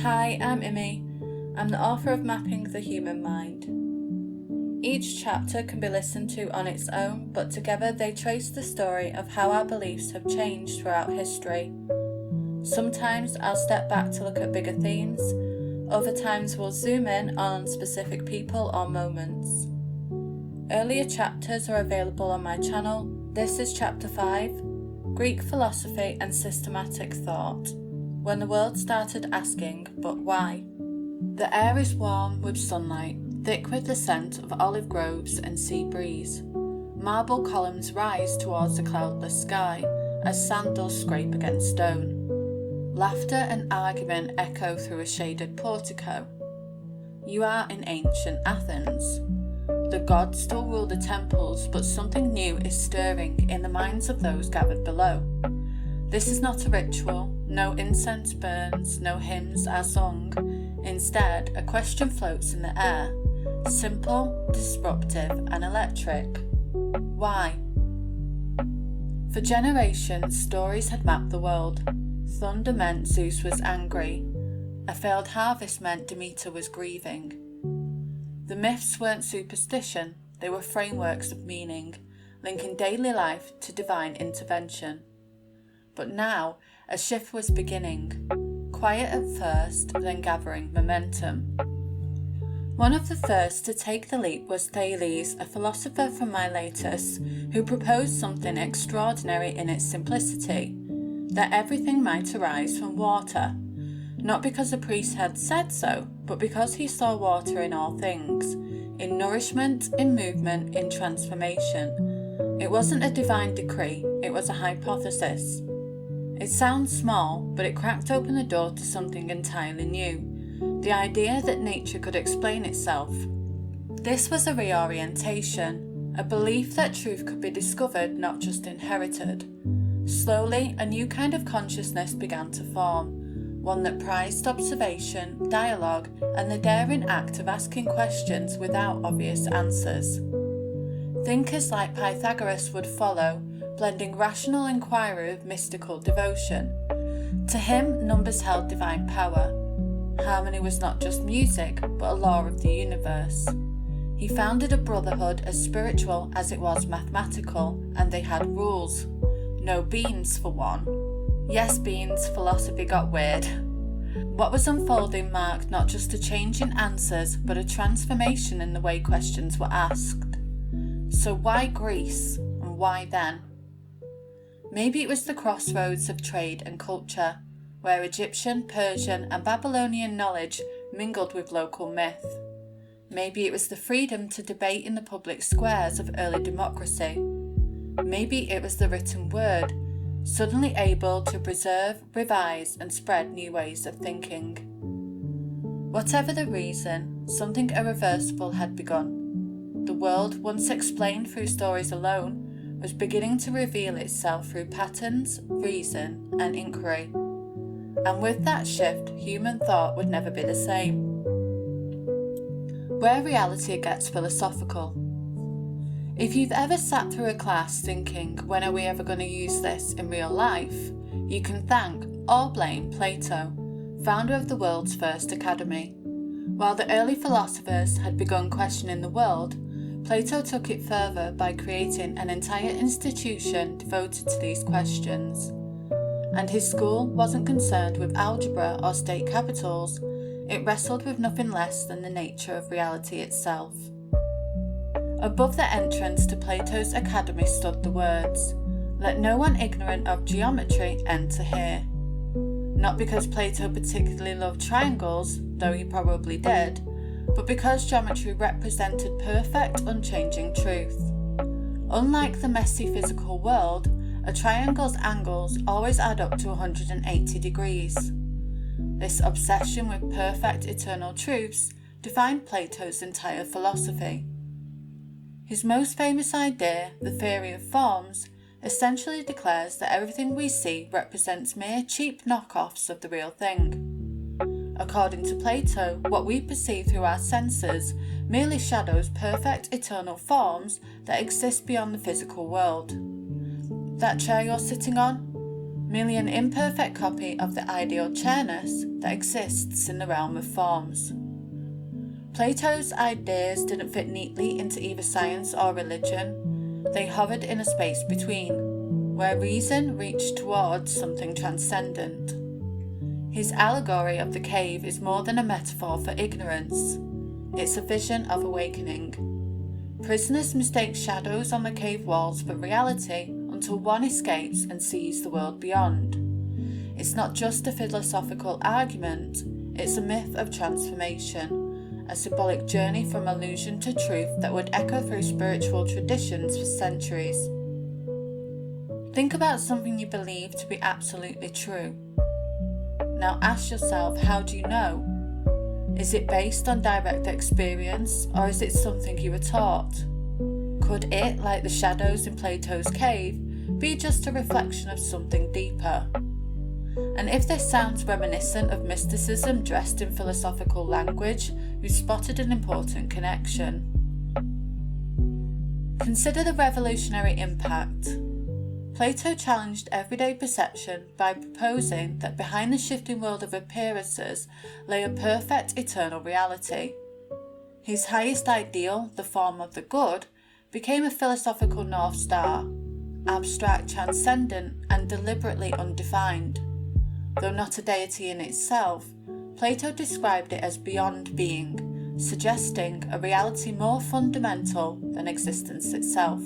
Hi, I'm Imi. I'm the author of Mapping the Human Mind. Each chapter can be listened to on its own, but together they trace the story of how our beliefs have changed throughout history. Sometimes I'll step back to look at bigger themes, other times we'll zoom in on specific people or moments. Earlier chapters are available on my channel. This is Chapter 5, Greek Philosophy and Systematic Thought, when the world started asking, but why? The air is warm with sunlight, thick with the scent of olive groves and sea breeze. Marble columns rise towards the cloudless sky as sandals scrape against stone. Laughter and argument echo through a shaded portico. You are in ancient Athens. The gods still rule the temples, but something new is stirring in the minds of those gathered below. This is not a ritual, no incense burns, no hymns are sung. Instead, a question floats in the air, simple, disruptive, and electric. Why? For generations, stories had mapped the world. Thunder meant Zeus was angry. A failed harvest meant Demeter was grieving. The myths weren't superstition, they were frameworks of meaning, linking daily life to divine intervention. But now, a shift was beginning, quiet at first, then gathering momentum. One of the first to take the leap was Thales, a philosopher from Miletus, who proposed something extraordinary in its simplicity, that everything might arise from water, not because a priest had said so, but because he saw water in all things, in nourishment, in movement, in transformation. It wasn't a divine decree, it was a hypothesis. It sounds small, but it cracked open the door to something entirely new, the idea that nature could explain itself. This was a reorientation, a belief that truth could be discovered, not just inherited. Slowly, a new kind of consciousness began to form, one that prized observation, dialogue, and the daring act of asking questions without obvious answers. Thinkers like Pythagoras would follow, blending rational inquiry with mystical devotion. To him, numbers held divine power. Harmony was not just music, but a law of the universe. He founded a brotherhood as spiritual as it was mathematical, and they had rules. No beans, for one. Yes, beans, philosophy got weird. What was unfolding marked not just a change in answers, but a transformation in the way questions were asked. So why Greece, and why then? Maybe it was the crossroads of trade and culture, where Egyptian, Persian, and Babylonian knowledge mingled with local myth. Maybe it was the freedom to debate in the public squares of early democracy. Maybe it was the written word, suddenly able to preserve, revise, and spread new ways of thinking. Whatever the reason, something irreversible had begun. The world, once explained through stories alone, was beginning to reveal itself through patterns, reason, and inquiry. And with that shift, human thought would never be the same. Where reality gets philosophical. If you've ever sat through a class thinking, when are we ever going to use this in real life, you can thank or blame Plato, founder of the world's first academy. While the early philosophers had begun questioning the world, Plato took it further by creating an entire institution devoted to these questions. And his school wasn't concerned with algebra or state capitals, it wrestled with nothing less than the nature of reality itself. Above the entrance to Plato's academy stood the words, "Let no one ignorant of geometry enter here." Not because Plato particularly loved triangles, though he probably did, but because geometry represented perfect, unchanging truth. Unlike the messy physical world, a triangle's angles always add up to 180 degrees. This obsession with perfect eternal truths defined Plato's entire philosophy. His most famous idea, the theory of forms, essentially declares that everything we see represents mere cheap knockoffs of the real thing. According to Plato, what we perceive through our senses merely shadows perfect eternal forms that exist beyond the physical world. That chair you're sitting on? merely an imperfect copy of the ideal chairness that exists in the realm of forms. Plato's ideas didn't fit neatly into either science or religion. They hovered in a space between, where reason reached towards something transcendent. His allegory of the cave is more than a metaphor for ignorance. It's a vision of awakening. Prisoners mistake shadows on the cave walls for reality until one escapes and sees the world beyond. It's not just a philosophical argument, it's a myth of transformation, a symbolic journey from illusion to truth that would echo through spiritual traditions for centuries. Think about something you believe to be absolutely true. Now ask yourself, how do you know? Is it based on direct experience, or is it something you were taught? Could it, like the shadows in Plato's cave, be just a reflection of something deeper? And if this sounds reminiscent of mysticism dressed in philosophical language, we've spotted an important connection. Consider the revolutionary impact. Plato challenged everyday perception by proposing that behind the shifting world of appearances lay a perfect eternal reality. His highest ideal, the form of the good, became a philosophical North Star, abstract, transcendent, and deliberately undefined. Though not a deity in itself, Plato described it as beyond being, suggesting a reality more fundamental than existence itself.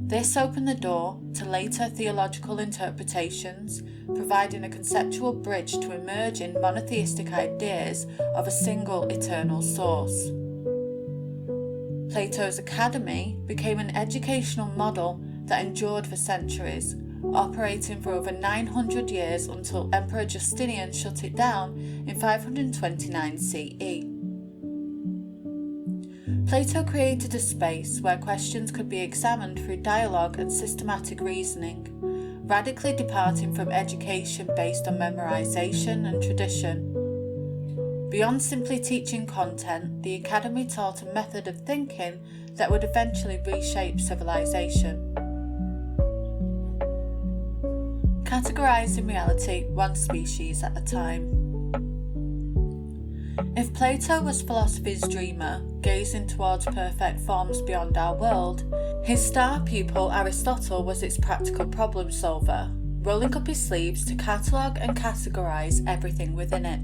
This opened the door to later theological interpretations, providing a conceptual bridge to emerging monotheistic ideas of a single eternal source. Plato's academy became an educational model that endured for centuries, operating for over 900 years until Emperor Justinian shut it down in 529 CE. Plato created a space where questions could be examined through dialogue and systematic reasoning, radically departing from education based on memorization and tradition. Beyond simply teaching content, the academy taught a method of thinking that would eventually reshape civilization. Categorizing reality one species at a time. If Plato was philosophy's dreamer, gazing towards perfect forms beyond our world, his star pupil Aristotle was its practical problem solver, rolling up his sleeves to catalogue and categorize everything within it.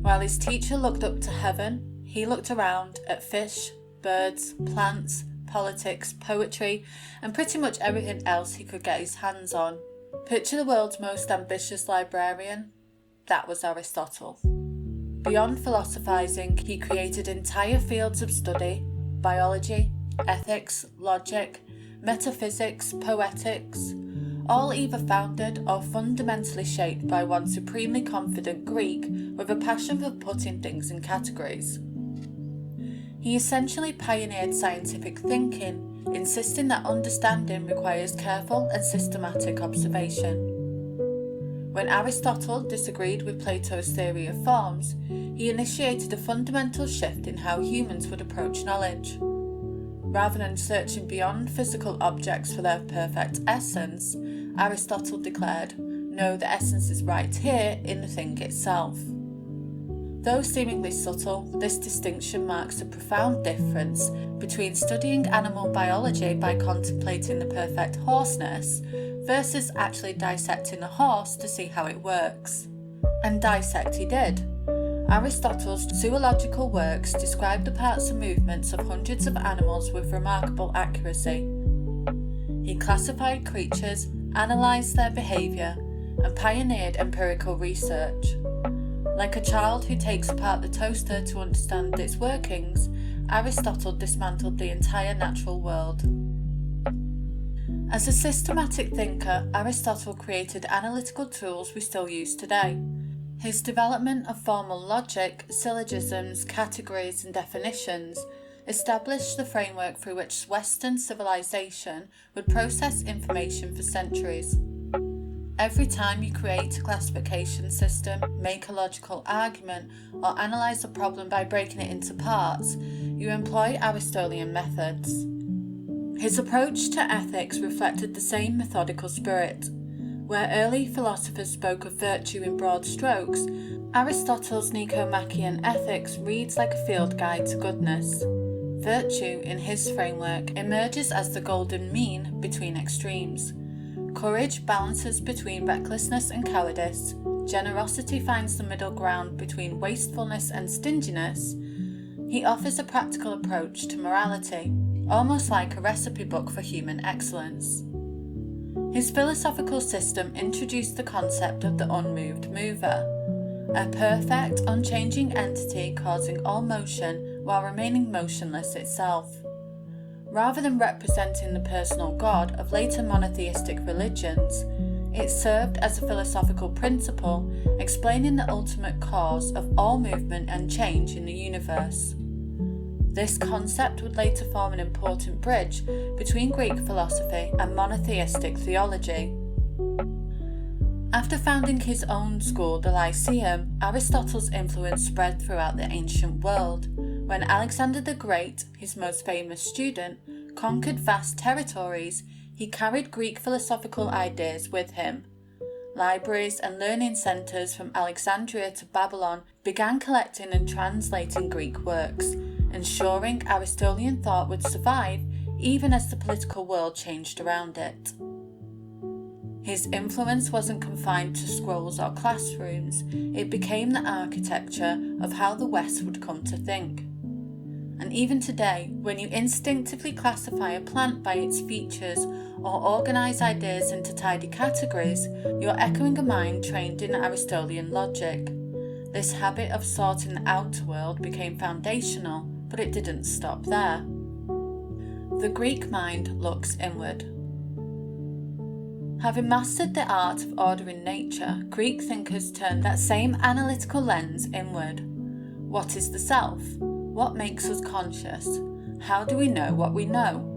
While his teacher looked up to heaven, he looked around at fish, birds, plants, politics, poetry, and pretty much everything else he could get his hands on. Picture the world's most ambitious librarian? That was Aristotle. Beyond philosophizing, he created entire fields of study: biology, ethics, logic, metaphysics, poetics, all either founded or fundamentally shaped by one supremely confident Greek with a passion for putting things in categories. He essentially pioneered scientific thinking, insisting that understanding requires careful and systematic observation. When Aristotle disagreed with Plato's theory of forms, he initiated a fundamental shift in how humans would approach knowledge. Rather than searching beyond physical objects for their perfect essence, Aristotle declared, "No, the essence is right here in the thing itself." Though seemingly subtle, this distinction marks a profound difference between studying animal biology by contemplating the perfect horseness versus actually dissecting a horse to see how it works. And dissect he did. Aristotle's zoological works describe the parts and movements of hundreds of animals with remarkable accuracy. He classified creatures, analysed their behaviour, and pioneered empirical research. Like a child who takes apart the toaster to understand its workings, Aristotle dismantled the entire natural world. As a systematic thinker, Aristotle created analytical tools we still use today. His development of formal logic, syllogisms, categories, and definitions established the framework through which Western civilization would process information for centuries. Every time you create a classification system, make a logical argument, or analyse a problem by breaking it into parts, you employ Aristotelian methods. His approach to ethics reflected the same methodical spirit. Where early philosophers spoke of virtue in broad strokes, Aristotle's Nicomachean Ethics reads like a field guide to goodness. Virtue, in his framework, emerges as the golden mean between extremes. Courage balances between recklessness and cowardice. Generosity finds the middle ground between wastefulness and stinginess. He offers a practical approach to morality, almost like a recipe book for human excellence. His philosophical system introduced the concept of the unmoved mover, a perfect, unchanging entity causing all motion while remaining motionless itself. Rather than representing the personal God of later monotheistic religions, it served as a philosophical principle explaining the ultimate cause of all movement and change in the universe. This concept would later form an important bridge between Greek philosophy and monotheistic theology. After founding his own school, the Lyceum, Aristotle's influence spread throughout the ancient world. When Alexander the Great, his most famous student, conquered vast territories, he carried Greek philosophical ideas with him. Libraries and learning centres from Alexandria to Babylon began collecting and translating Greek works, ensuring Aristotelian thought would survive even as the political world changed around it. His influence wasn't confined to scrolls or classrooms, it became the architecture of how the West would come to think. And even today, when you instinctively classify a plant by its features or organise ideas into tidy categories, you're echoing a mind trained in Aristotelian logic. This habit of sorting the outer world became foundational, but it didn't stop there. The Greek mind looks inward. Having mastered the art of ordering nature, Greek thinkers turned that same analytical lens inward. What is the self? What makes us conscious? How do we know what we know?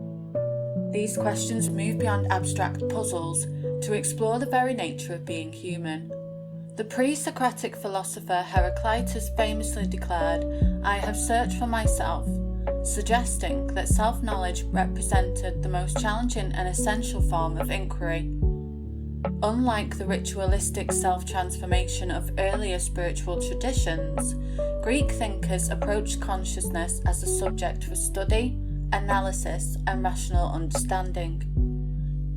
These questions move beyond abstract puzzles to explore the very nature of being human. The pre-Socratic philosopher Heraclitus famously declared, "I have searched for myself," suggesting that self-knowledge represented the most challenging and essential form of inquiry. Unlike the ritualistic self-transformation of earlier spiritual traditions, Greek thinkers approached consciousness as a subject for study, analysis, and rational understanding.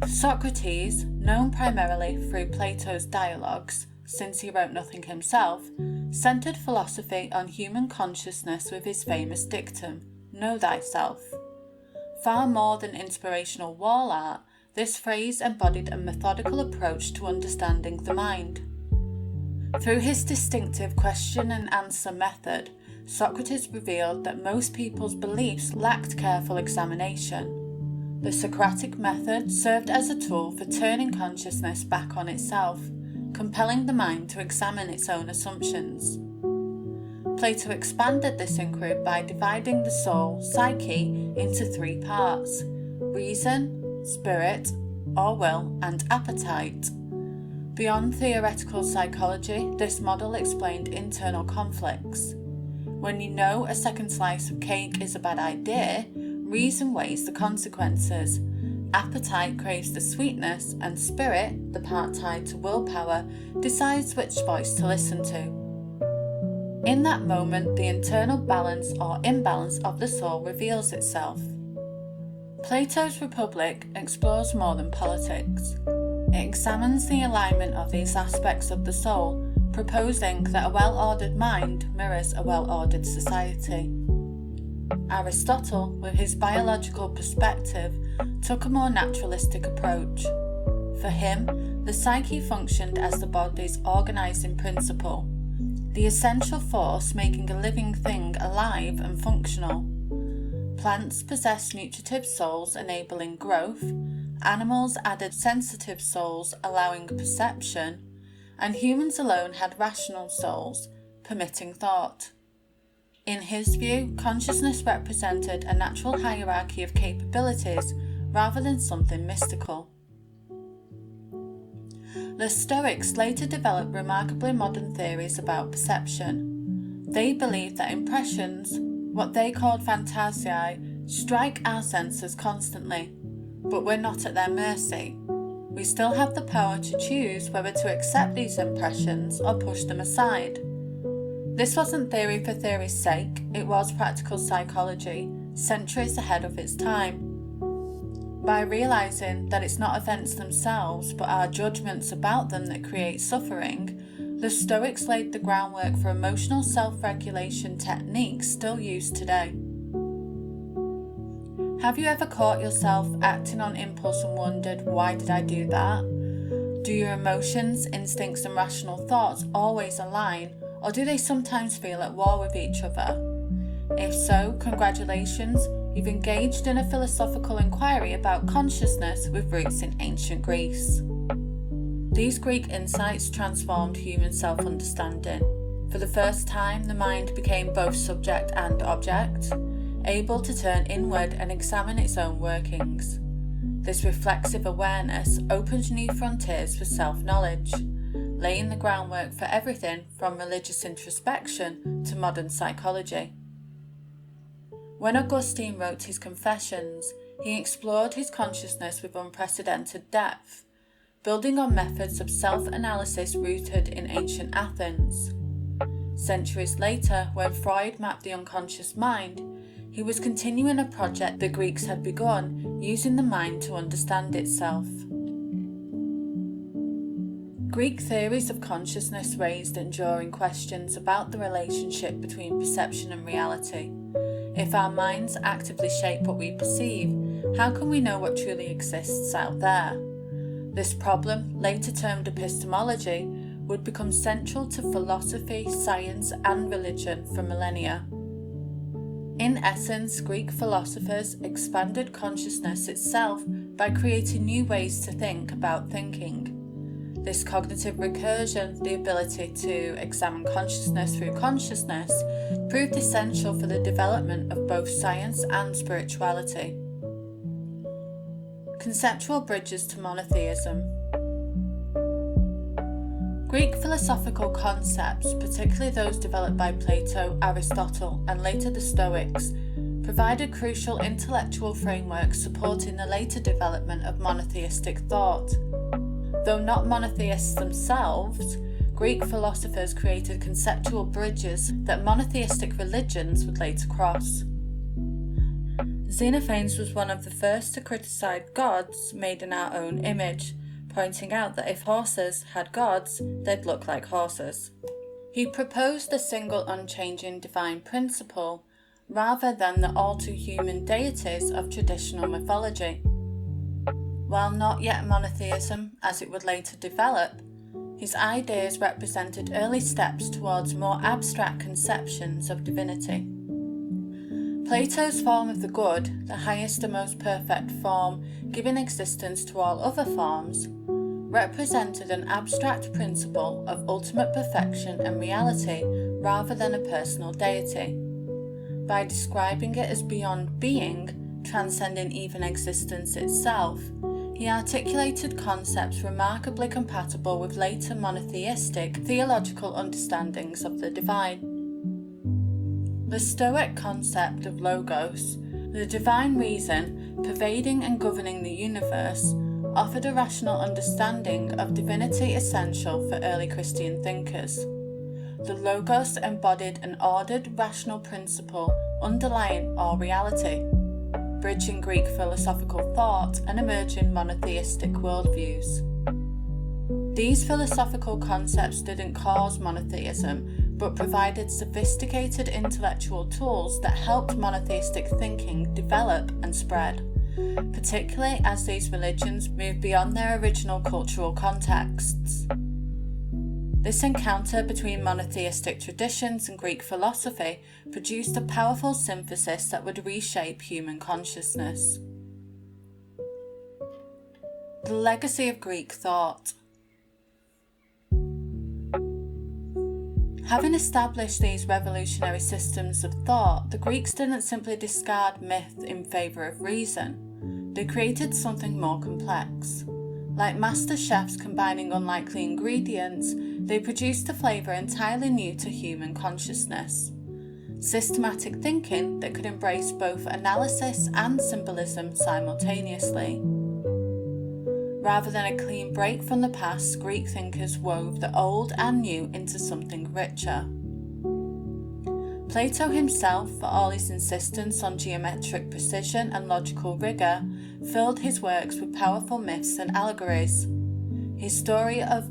Socrates, known primarily through Plato's dialogues, since he wrote nothing himself, centered philosophy on human consciousness with his famous dictum, "Know thyself." Far more than inspirational wall art, this phrase embodied a methodical approach to understanding the mind. Through his distinctive question and answer method, Socrates revealed that most people's beliefs lacked careful examination. The Socratic method served as a tool for turning consciousness back on itself, compelling the mind to examine its own assumptions. Plato expanded this inquiry by dividing the soul, psyche, into three parts: reason, spirit, or will, and appetite. Beyond theoretical psychology, this model explained internal conflicts. When you know a second slice of cake is a bad idea, reason weighs the consequences. Appetite craves the sweetness, and spirit, the part tied to willpower, decides which voice to listen to. In that moment, the internal balance or imbalance of the soul reveals itself. Plato's Republic explores more than politics. It examines the alignment of these aspects of the soul, proposing that a well-ordered mind mirrors a well-ordered society. Aristotle, with his biological perspective, took a more naturalistic approach. For him, the psyche functioned as the body's organising principle, the essential force making a living thing alive and functional. Plants possess nutritive souls enabling growth, animals added sensitive souls allowing perception, and humans alone had rational souls, permitting thought. In his view, consciousness represented a natural hierarchy of capabilities rather than something mystical. The Stoics later developed remarkably modern theories about perception. They believed that impressions, what they called fantasiae, strike our senses constantly, but we're not at their mercy. we still have the power to choose whether to accept these impressions or push them aside. This wasn't theory for theory's sake, it was practical psychology, centuries ahead of its time. By realising that it's not events themselves but our judgments about them that create suffering, the Stoics laid the groundwork for emotional self-regulation techniques still used today. Have you ever caught yourself acting on impulse and wondered, why did I do that? Do your emotions, instincts and rational thoughts always align, or do they sometimes feel at war with each other? If so, congratulations, you've engaged in a philosophical inquiry about consciousness with roots in ancient Greece. These Greek insights transformed human self-understanding. For the first time, the mind became both subject and object, able to turn inward and examine its own workings. This reflexive awareness opened new frontiers for self-knowledge, laying the groundwork for everything from religious introspection to modern psychology. When Augustine wrote his Confessions, he explored his consciousness with unprecedented depth, building on methods of self-analysis rooted in ancient Athens. Centuries later, when Freud mapped the unconscious mind, he was continuing a project the Greeks had begun, using the mind to understand itself. Greek theories of consciousness raised enduring questions about the relationship between perception and reality. If our minds actively shape what we perceive, how can we know what truly exists out there? This problem, later termed epistemology, would become central to philosophy, science, and religion for millennia. In essence, Greek philosophers expanded consciousness itself by creating new ways to think about thinking. This cognitive recursion, the ability to examine consciousness through consciousness, proved essential for the development of both science and spirituality. Conceptual bridges to monotheism. Greek philosophical concepts, particularly those developed by Plato, Aristotle, and later the Stoics, provided crucial intellectual frameworks supporting the later development of monotheistic thought. Though not monotheists themselves, Greek philosophers created conceptual bridges that monotheistic religions would later cross. Xenophanes was one of the first to criticize gods made in our own image, pointing out that if horses had gods, they'd look like horses. He proposed a single unchanging divine principle, rather than the all-too-human deities of traditional mythology. While not yet monotheism, as it would later develop, his ideas represented early steps towards more abstract conceptions of divinity. Plato's form of the good, the highest and most perfect form, giving existence to all other forms, represented an abstract principle of ultimate perfection and reality rather than a personal deity. By describing it as beyond being, transcending even existence itself, he articulated concepts remarkably compatible with later monotheistic theological understandings of the divine. The Stoic concept of logos, the divine reason pervading and governing the universe, offered a rational understanding of divinity essential for early Christian thinkers. The logos embodied an ordered, rational principle underlying all reality, bridging Greek philosophical thought and emerging monotheistic worldviews. These philosophical concepts didn't cause monotheism, but provided sophisticated intellectual tools that helped monotheistic thinking develop and spread, particularly as these religions moved beyond their original cultural contexts. This encounter between monotheistic traditions and Greek philosophy produced a powerful synthesis that would reshape human consciousness. The legacy of Greek thought. Having established these revolutionary systems of thought, the Greeks didn't simply discard myth in favour of reason. They created something more complex. Like master chefs combining unlikely ingredients, they produced a flavour entirely new to human consciousness. Systematic thinking that could embrace both analysis and symbolism simultaneously. Rather than a clean break from the past, Greek thinkers wove the old and new into something richer. Plato himself, for all his insistence on geometric precision and logical rigour, filled his works with powerful myths and allegories. His story of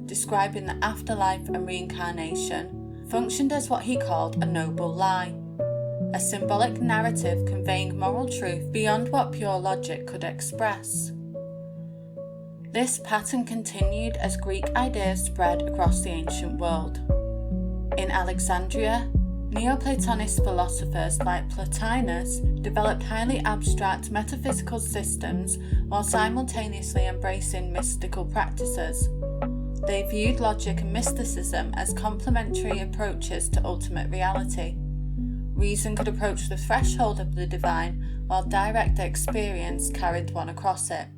describing the afterlife and reincarnation, functioned as what he called a noble lie, a symbolic narrative conveying moral truth beyond what pure logic could express. This pattern continued as Greek ideas spread across the ancient world. In Alexandria, Neoplatonist philosophers like Plotinus developed highly abstract metaphysical systems while simultaneously embracing mystical practices. They viewed logic and mysticism as complementary approaches to ultimate reality. Reason could approach the threshold of the divine, while direct experience carried one across it.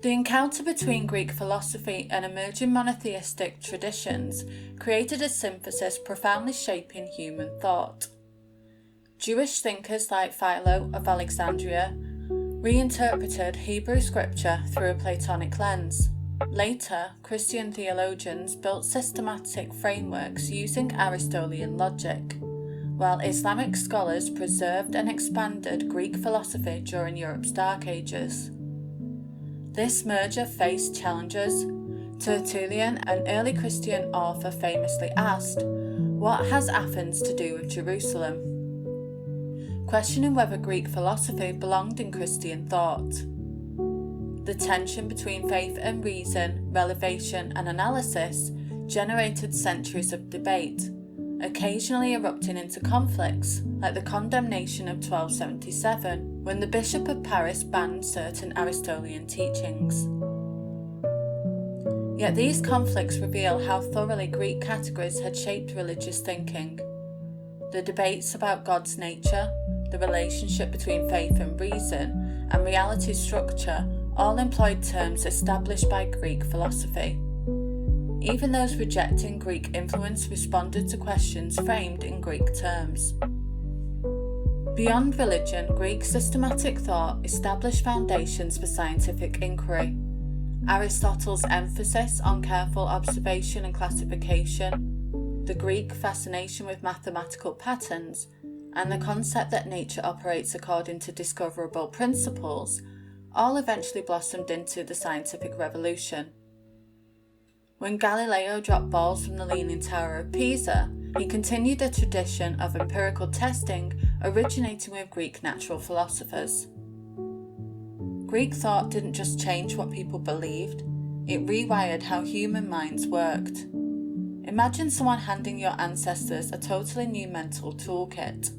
The encounter between Greek philosophy and emerging monotheistic traditions created a synthesis profoundly shaping human thought. Jewish thinkers like Philo of Alexandria reinterpreted Hebrew scripture through a Platonic lens. Later, Christian theologians built systematic frameworks using Aristotelian logic, while Islamic scholars preserved and expanded Greek philosophy during Europe's Dark Ages. This merger faced challenges. Tertullian, an early Christian author, famously asked, "What has Athens to do with Jerusalem?" questioning whether Greek philosophy belonged in Christian thought. The tension between faith and reason, revelation and analysis generated centuries of debate, occasionally erupting into conflicts, like the condemnation of 1277, when the Bishop of Paris banned certain Aristotelian teachings. Yet these conflicts reveal how thoroughly Greek categories had shaped religious thinking. The debates about God's nature, the relationship between faith and reason, and reality structure all employed terms established by Greek philosophy. Even those rejecting Greek influence responded to questions framed in Greek terms. Beyond religion, Greek systematic thought established foundations for scientific inquiry. Aristotle's emphasis on careful observation and classification, the Greek fascination with mathematical patterns, and the concept that nature operates according to discoverable principles all eventually blossomed into the scientific revolution. When Galileo dropped balls from the Leaning Tower of Pisa, he continued a tradition of empirical testing originating with Greek natural philosophers. Greek thought didn't just change what people believed, it rewired how human minds worked. Imagine someone handing your ancestors a totally new mental toolkit.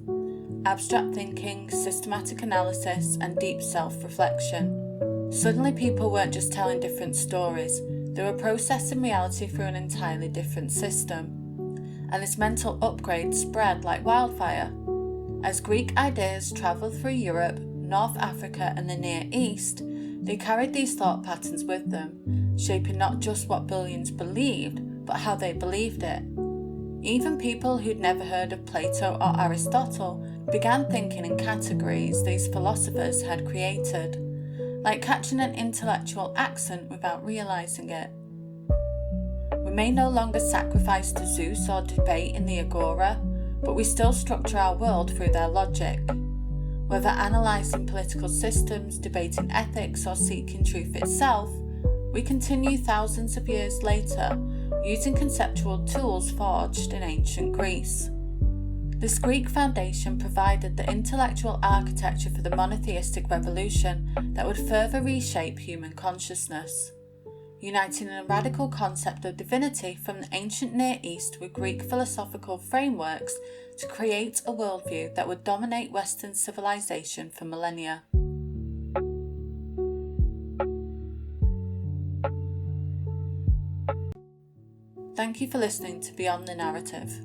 Abstract thinking, systematic analysis, and deep self-reflection. Suddenly people weren't just telling different stories, they were processing reality through an entirely different system. And this mental upgrade spread like wildfire. As Greek ideas travelled through Europe, North Africa, and the Near East, they carried these thought patterns with them, shaping not just what billions believed, but how they believed it. Even people who'd never heard of Plato or Aristotle began thinking in categories these philosophers had created, like catching an intellectual accent without realising it. We may no longer sacrifice to Zeus or debate in the agora, but we still structure our world through their logic. Whether analysing political systems, debating ethics, or seeking truth itself, we continue thousands of years later using conceptual tools forged in ancient Greece. This Greek foundation provided the intellectual architecture for the monotheistic revolution that would further reshape human consciousness, uniting a radical concept of divinity from the ancient Near East with Greek philosophical frameworks to create a worldview that would dominate Western civilization for millennia. Thank you for listening to Beyond the Narrative.